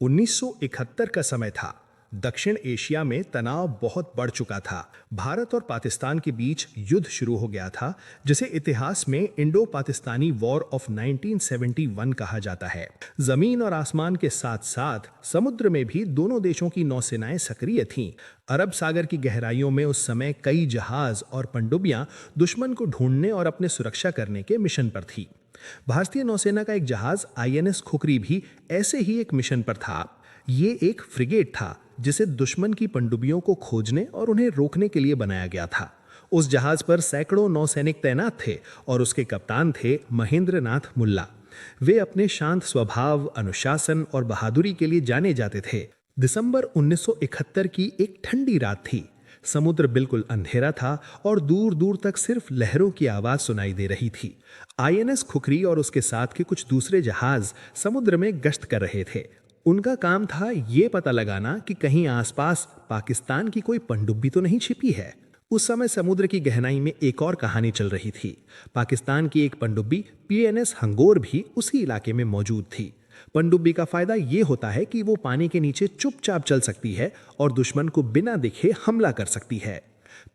1971 का समय था। दक्षिण एशिया में तनाव बहुत बढ़ चुका था। भारत और पाकिस्तान के बीच युद्ध शुरू हो गया था, जिसे इतिहास में इंडो पाकिस्तानी वॉर ऑफ 1971 कहा जाता है। जमीन और आसमान के साथ साथ समुद्र में भी दोनों देशों की नौसेनाएं सक्रिय थीं। अरब सागर की गहराइयों में उस समय कई जहाज और पनडुब्बियां दुश्मन को ढूंढने और अपने सुरक्षा करने के मिशन पर थी। भारतीय नौसेना का एक जहाज आईएनएस खुखरी भी ऐसे ही एक मिशन पर था। ये एक फ्रिगेट था जिसे दुश्मन की पनडुब्बियों को खोजने और उन्हें रोकने के लिए बनाया गया था। उस जहाज पर सैकड़ों नौसैनिक तैनात थे और उसके कप्तान थे महेंद्र नाथ मुल्ला। वे अपने शांत स्वभाव, अनुशासन और बहादुरी के लिए जाने जाते थे। दिसंबर 1971 की एक ठंडी रात थी। समुद्र बिल्कुल अंधेरा था और दूर दूर तक सिर्फ लहरों की आवाज सुनाई दे रही थी। आईएनएस खुखरी और उसके साथ के कुछ दूसरे जहाज समुद्र में गश्त कर रहे थे। उनका काम था ये पता लगाना कि कहीं आसपास पाकिस्तान की कोई पनडुब्बी तो नहीं छिपी है। उस समय समुद्र की गहराई में एक और कहानी चल रही थी। पाकिस्तान की एक पनडुब्बी पीएनएस हंगोर भी उसी इलाके में मौजूद थी। पनडुब्बी का फायदा ये होता है कि वो पानी के नीचे चुपचाप चल सकती है और दुश्मन को बिना दिखे हमला कर सकती है।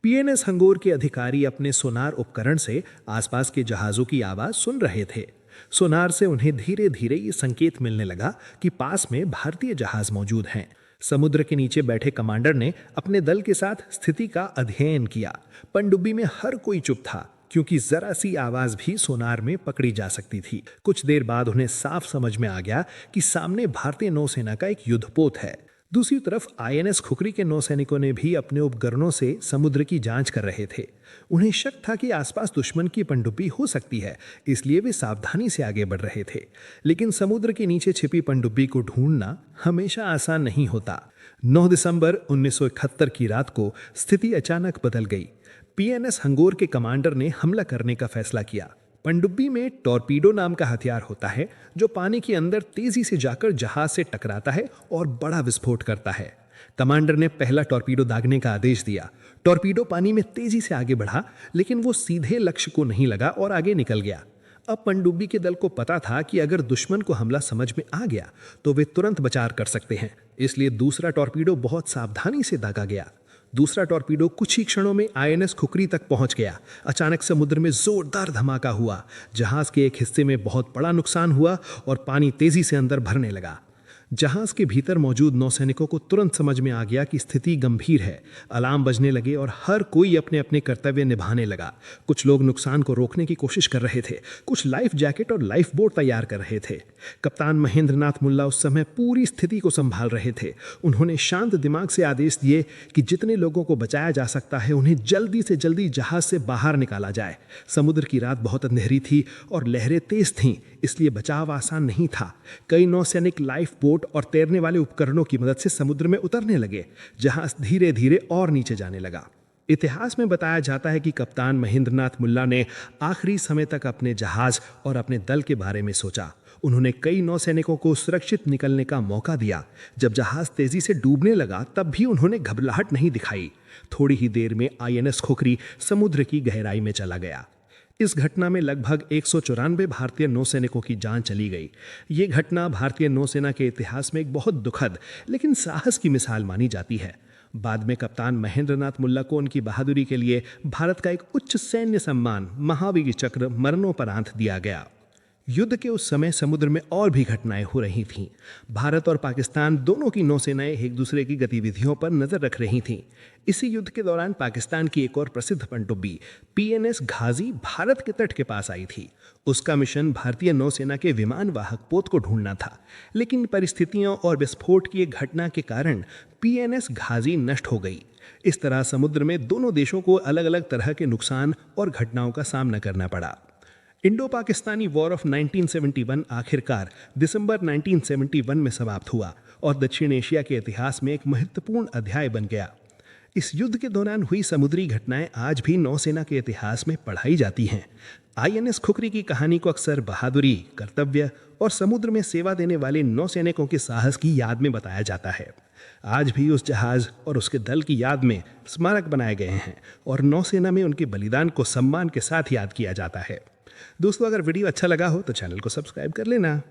पीएनएस हंगोर के अधिकारी अपने सोनार उपकरण से आसपास के जहाज़ों की आवाज़ सुन रहे थे। सोनार से उन्हें धीरे धीरे ये संकेत मिलने लगा कि पास में भारतीय जहाज मौजूद हैं। समुद्र के नीचे बैठे कमांडर ने अपने दल के साथ स्थिति का अध्ययन किया। पनडुब्बी में हर कोई चुप था, क्योंकि जरा सी आवाज भी सोनार में पकड़ी जा सकती थी। कुछ देर बाद उन्हें साफ समझ में आ गया कि सामने भारतीय नौसेना का एक युद्धपोत है। दूसरी तरफ आईएनएस खुखरी के नौसैनिकों ने भी अपने उपकरणों से समुद्र की जांच कर रहे थे। उन्हें शक था कि आसपास दुश्मन की पनडुब्बी हो सकती है, इसलिए वे सावधानी से आगे बढ़ रहे थे। लेकिन समुद्र के नीचे छिपी पनडुब्बी को ढूंढना हमेशा आसान नहीं होता। 9 दिसंबर 1971 की रात को स्थिति अचानक बदल गई। पीएनएस हंगोर के कमांडर ने हमला करने का फैसला किया। पनडुब्बी में टॉर्पीडो नाम का हथियार होता है, जो पानी के अंदर तेजी से जाकर जहाज से टकराता है और बड़ा विस्फोट करता है। कमांडर ने पहला टॉर्पीडो दागने का आदेश दिया। टॉर्पीडो पानी में तेजी से आगे बढ़ा, लेकिन वो सीधे लक्ष्य को नहीं लगा और आगे निकल गया। अब पनडुब्बी के दल को पता था कि अगर दुश्मन को हमला समझ में आ गया तो वे तुरंत बचाव कर सकते हैं, इसलिए दूसरा टॉर्पीडो बहुत सावधानी से दागा गया। दूसरा टॉर्पीडो कुछ ही क्षणों में आईएनएस खुखरी तक पहुंच गया। अचानक समुद्र में जोरदार धमाका हुआ। जहाज के एक हिस्से में बहुत बड़ा नुकसान हुआ और पानी तेजी से अंदर भरने लगा। जहाज के भीतर मौजूद नौसैनिकों को तुरंत समझ में आ गया कि स्थिति गंभीर है। अलार्म बजने लगे और हर कोई अपने अपने कर्तव्य निभाने लगा। कुछ लोग नुकसान को रोकने की कोशिश कर रहे थे, कुछ लाइफ जैकेट और लाइफ बोट तैयार कर रहे थे। कप्तान महेंद्र नाथ मुल्ला उस समय पूरी स्थिति को संभाल रहे थे। उन्होंने शांत दिमाग से आदेश दिए कि जितने लोगों को बचाया जा सकता है उन्हें जल्दी से जल्दी जहाज से बाहर निकाला जाए। समुद्र की रात बहुत अंधेरी थी और लहरें तेज थीं, इसलिए बचाव आसान नहीं था। कई नौसैनिक लाइफ बोट और तैरने वाले उपकरणों की मदद से समुद्र में उतरने लगे। जहाज धीरे धीरे और नीचे जाने लगा। इतिहास में बताया जाता है कि कप्तान महेंद्र नाथ मुल्ला ने आखिरी समय तक अपने जहाज और अपने दल के बारे में सोचा। उन्होंने कई नौसैनिकों को सुरक्षित निकलने का मौका दिया। जब जहाज तेजी से डूबने लगा तब भी उन्होंने घबराहट नहीं दिखाई। थोड़ी ही देर में आईएनएस खुखरी समुद्र की गहराई में चला गया। इस घटना में लगभग 194 भारतीय नौसैनिकों की जान चली गई। ये घटना भारतीय नौसेना के इतिहास में एक बहुत दुखद लेकिन साहस की मिसाल मानी जाती है। बाद में कप्तान महेंद्र नाथ मुल्ला को उनकी बहादुरी के लिए भारत का एक उच्च सैन्य सम्मान महावीर चक्र मरणोपरांत दिया गया। युद्ध के उस समय समुद्र में और भी घटनाएं हो रही थीं। भारत और पाकिस्तान दोनों की नौसेनाएं एक दूसरे की गतिविधियों पर नजर रख रही थीं। इसी युद्ध के दौरान पाकिस्तान की एक और प्रसिद्ध पनडुब्बी पीएनएस घाजी भारत के तट के पास आई थी। उसका मिशन भारतीय नौसेना के विमान वाहक पोत को ढूंढना था, लेकिन परिस्थितियों और विस्फोट की एक घटना के कारण पीएनएस घाजी नष्ट हो गई। इस तरह समुद्र में दोनों देशों को अलग अलग तरह के नुकसान और घटनाओं का सामना करना पड़ा। इंडो पाकिस्तानी वॉर ऑफ 1971 आखिरकार दिसंबर 1971 में समाप्त हुआ और दक्षिण एशिया के इतिहास में एक महत्वपूर्ण अध्याय बन गया। इस युद्ध के दौरान हुई समुद्री घटनाएं आज भी नौसेना के इतिहास में पढ़ाई जाती हैं। आईएनएस खुखरी की कहानी को अक्सर बहादुरी, कर्तव्य और समुद्र में सेवा देने वाले नौसैनिकों के साहस की याद में बताया जाता है। आज भी उस जहाज और उसके दल की याद में स्मारक बनाए गए हैं और नौसेना में उनके बलिदान को सम्मान के साथ याद किया जाता है। दोस्तों, अगर वीडियो अच्छा लगा हो तो चैनल को सब्सक्राइब कर लेना।